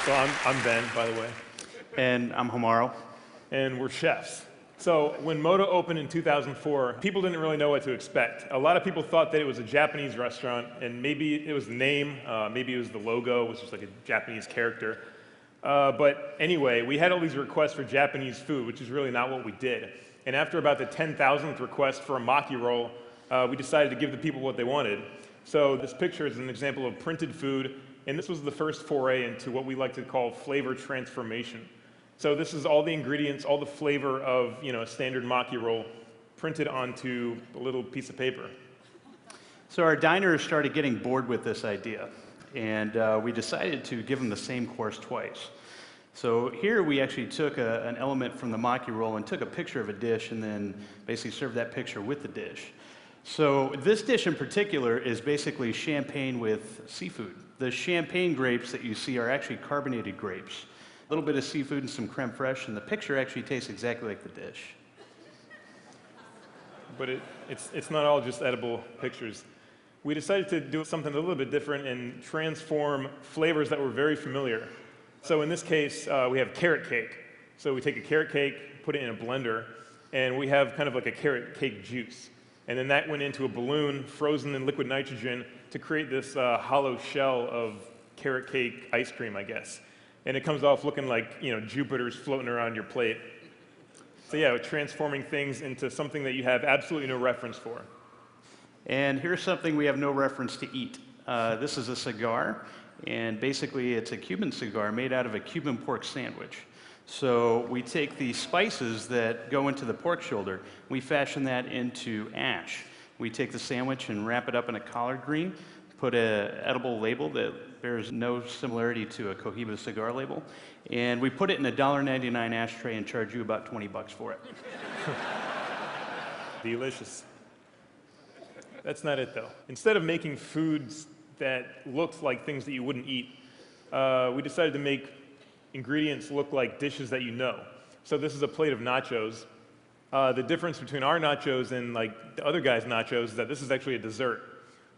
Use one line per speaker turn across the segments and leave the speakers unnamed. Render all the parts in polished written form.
So I'm Ben, by the way,
And I'm Hamaro.
and we're chefs. So when Moto opened in 2004, people didn't really know what to expect. A lot of people thought that it was a Japanese restaurant, and maybe it was the name, maybe it was the logo, which was like a Japanese character. But anyway, we had all these requests for Japanese food, which is really not what we did. And after about the 10,000th request for a maki roll, we decided to give the people what they wanted. So this picture is an example of printed food, and this was the first foray into what we like to call flavor transformation. So this is all the ingredients, all the flavor of a standard maki roll printed onto a little piece of paper.
So our diners started getting bored with this idea, and we decided to give them the same course twice. So here we actually took an element from the maki roll and took a picture of a dish and then basically served that picture with the dish. So this dish in particular is basically champagne with seafood. The champagne grapes that you see are actually carbonated grapes. A little bit of seafood and some creme fraiche, and the picture actually tastes exactly like the dish.
But it's not all just edible pictures. We decided to do something a little bit different and transform flavors that were very familiar. So in this case, we have carrot cake. So we take a carrot cake, put it in a blender, and we have kind of like a carrot cake juice. And then that went into a balloon frozen in liquid nitrogen to create this hollow shell of carrot cake ice cream, I guess. And it comes off looking like Jupiter's floating around your plate. So yeah, we're transforming things into something that you have absolutely no reference for.
And here's something we have no reference to eat. This is a cigar, and basically it's a Cuban cigar made out of a Cuban pork sandwich. So we take the spices that go into the pork shoulder, we fashion that into ash. We take the sandwich and wrap it up in a collard green, put an edible label that bears no similarity to a Cohiba cigar label, and we put it in a $1.99 ashtray and charge you about 20 bucks for it.
Delicious. That's not it, though. Instead of making foods that looked like things that you wouldn't eat, we decided to make ingredients look like dishes that you know. So this is a plate of nachos. The difference between our nachos and like the other guy's nachos is that this is actually a dessert.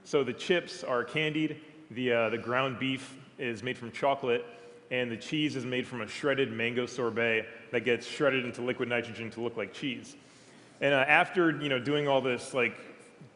So the chips are candied, the ground beef is made from chocolate, and the cheese is made from a shredded mango sorbet that gets shredded into liquid nitrogen to look like cheese. And after doing all this like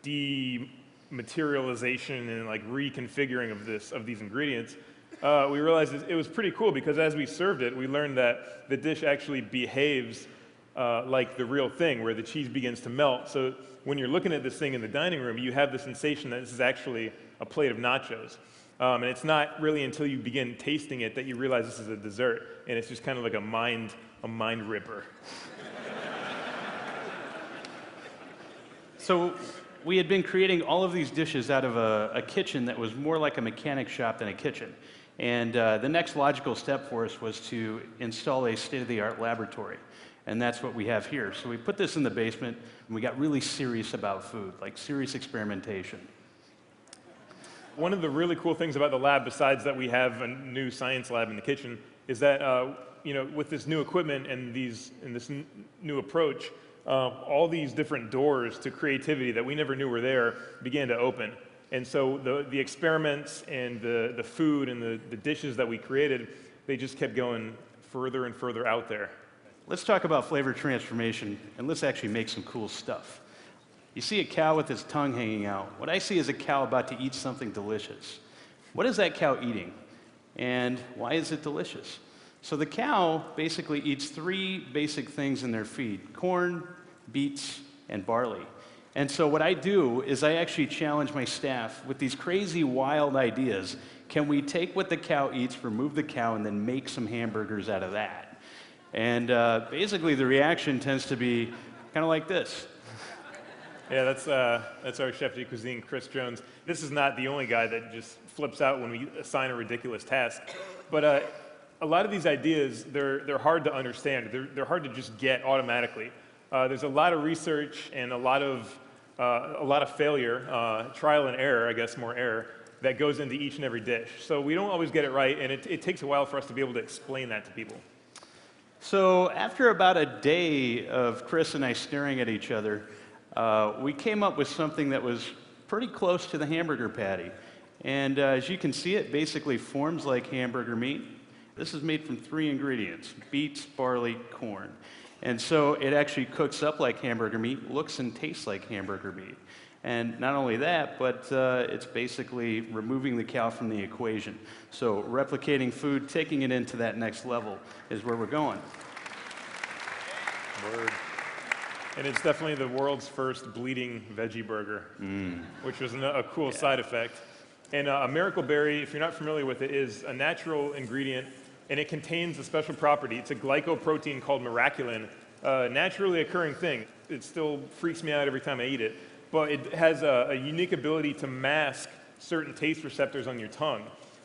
dematerialization and like reconfiguring of these ingredients, we realized it was pretty cool because as we served it, we learned that the dish actually behaves like the real thing, where the cheese begins to melt. So when you're looking at this thing in the dining room, you have the sensation that this is actually a plate of nachos. And it's not really until you begin tasting it that you realize this is a dessert, and it's just kind of like a mind ripper.
So we had been creating all of these dishes out of a kitchen that was more like a mechanic shop than a kitchen. And the next logical step for us was to install a state-of-the-art laboratory. And that's what we have here. So we put this in the basement, and we got really serious about food, like serious experimentation.
One of the really cool things about the lab, besides that we have a new science lab in the kitchen, is that with this new equipment and this new approach, all these different doors to creativity that we never knew were there began to open. And so the experiments and the food and the dishes that we created, they just kept going further and further out there.
Let's talk about flavor transformation, and let's actually make some cool stuff. You see a cow with its tongue hanging out. What I see is a cow about to eat something delicious. What is that cow eating? And why is it delicious? So the cow basically eats three basic things in their feed: corn, beets, and barley. And so what I do is I actually challenge my staff with these crazy, wild ideas. Can we take what the cow eats, remove the cow, and then make some hamburgers out of that? And basically the reaction tends to be kind of like this.
Yeah, that's our chef de cuisine, Chris Jones. This is not the only guy that just flips out when we assign a ridiculous task. But a lot of these ideas, they're hard to understand. They're hard to just get automatically. There's a lot of research and a lot of failure, trial and error, I guess more error, that goes into each and every dish. So we don't always get it right, and it takes a while for us to be able to explain that to people.
So after about a day of Chris and I staring at each other, we came up with something that was pretty close to the hamburger patty. And as you can see, it basically forms like hamburger meat. This is made from 3 ingredients: beets, barley, corn. And so it actually cooks up like hamburger meat, looks and tastes like hamburger meat. And not only that, but it's basically removing the cow from the equation. So replicating food, taking it into that next level is where we're going.
Word. And it's definitely the world's first bleeding veggie burger, which was a cool side effect. And a Miracle Berry, if you're not familiar with it, is a natural ingredient, and it contains a special property. It's a glycoprotein called miraculin, a naturally occurring thing. It still freaks me out every time I eat it, but it has a unique ability to mask certain taste receptors on your tongue,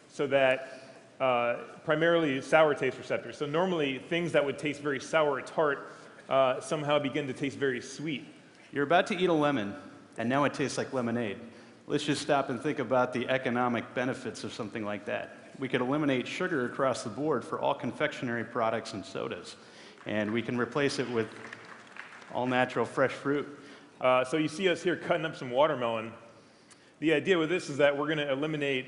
so that primarily sour taste receptors. So normally things that would taste very sour or tart somehow begin to taste very sweet.
You're about to eat a lemon, and now it tastes like lemonade. Let's just stop and think about the economic benefits of something like that. We could eliminate sugar across the board for all confectionery products and sodas, and we can replace it with all natural fresh fruit.
So you see us here cutting up some watermelon. The idea with this is that we're going to eliminate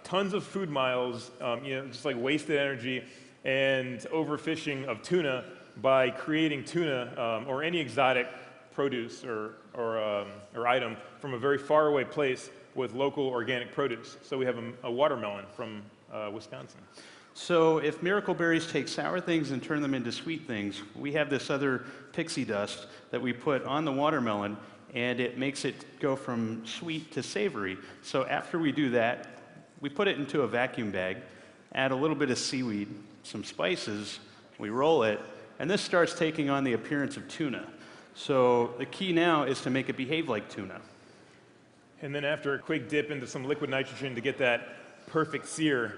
tons of food miles, just like wasted energy and overfishing of tuna by creating tuna or any exotic produce or item from a very far away place with local organic produce. So we have a watermelon from Wisconsin.
So if Miracle Berries take sour things and turn them into sweet things, we have this other pixie dust that we put on the watermelon, and it makes it go from sweet to savory. So after we do that, we put it into a vacuum bag, add a little bit of seaweed, some spices, we roll it, and this starts taking on the appearance of tuna. So the key now is to make it behave like tuna.
And then after a quick dip into some liquid nitrogen to get that perfect sear,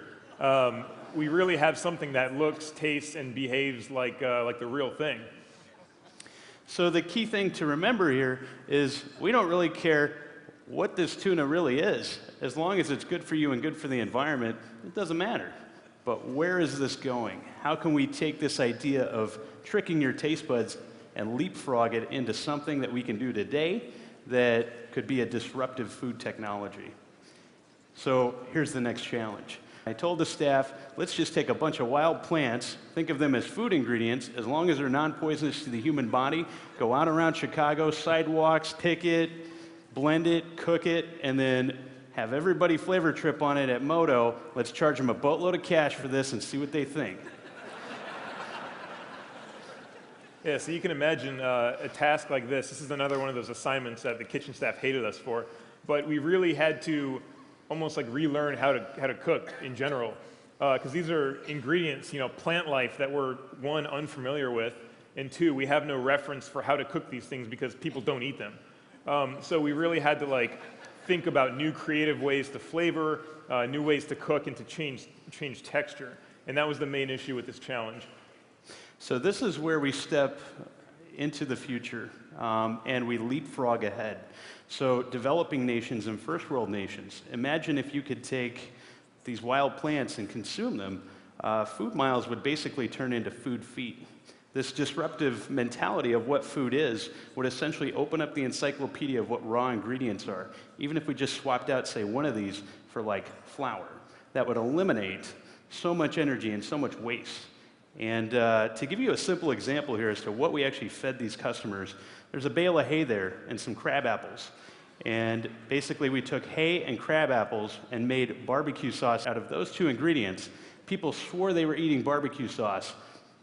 we really have something that looks, tastes, and behaves like the real thing.
So the key thing to remember here is we don't really care what this tuna really is. As long as it's good for you and good for the environment, it doesn't matter. But where is this going? How can we take this idea of tricking your taste buds and leapfrog it into something that we can do today that could be a disruptive food technology? So here's the next challenge. I told the staff, let's just take a bunch of wild plants, think of them as food ingredients, as long as they're non-poisonous to the human body, go out around Chicago, sidewalks, pick it, blend it, cook it, and then have everybody flavor trip on it at Moto. Let's charge them a boatload of cash for this and see what they think.
Yeah, so you can imagine a task like this. This is another one of those assignments that the kitchen staff hated us for, but we really had to almost like relearn how to cook in general, because these are ingredients, plant life that we're, one, unfamiliar with, and two, we have no reference for how to cook these things because people don't eat them. So we really had to think about new creative ways to flavor, new ways to cook, and to change texture. And that was the main issue with this challenge.
So this is where we step into the future and we leapfrog ahead. So developing nations and first world nations, imagine if you could take these wild plants and consume them. Food miles would basically turn into food feet. This disruptive mentality of what food is would essentially open up the encyclopedia of what raw ingredients are. Even if we just swapped out, say, one of these for flour, that would eliminate so much energy and so much waste. And to give you a simple example here as to what we actually fed these customers, there's a bale of hay there and some crab apples. And basically we took hay and crab apples and made barbecue sauce out of those two ingredients. People swore they were eating barbecue sauce,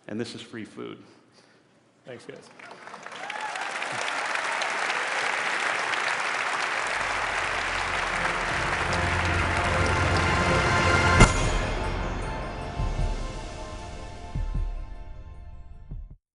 and this is free food.
Thanks, guys.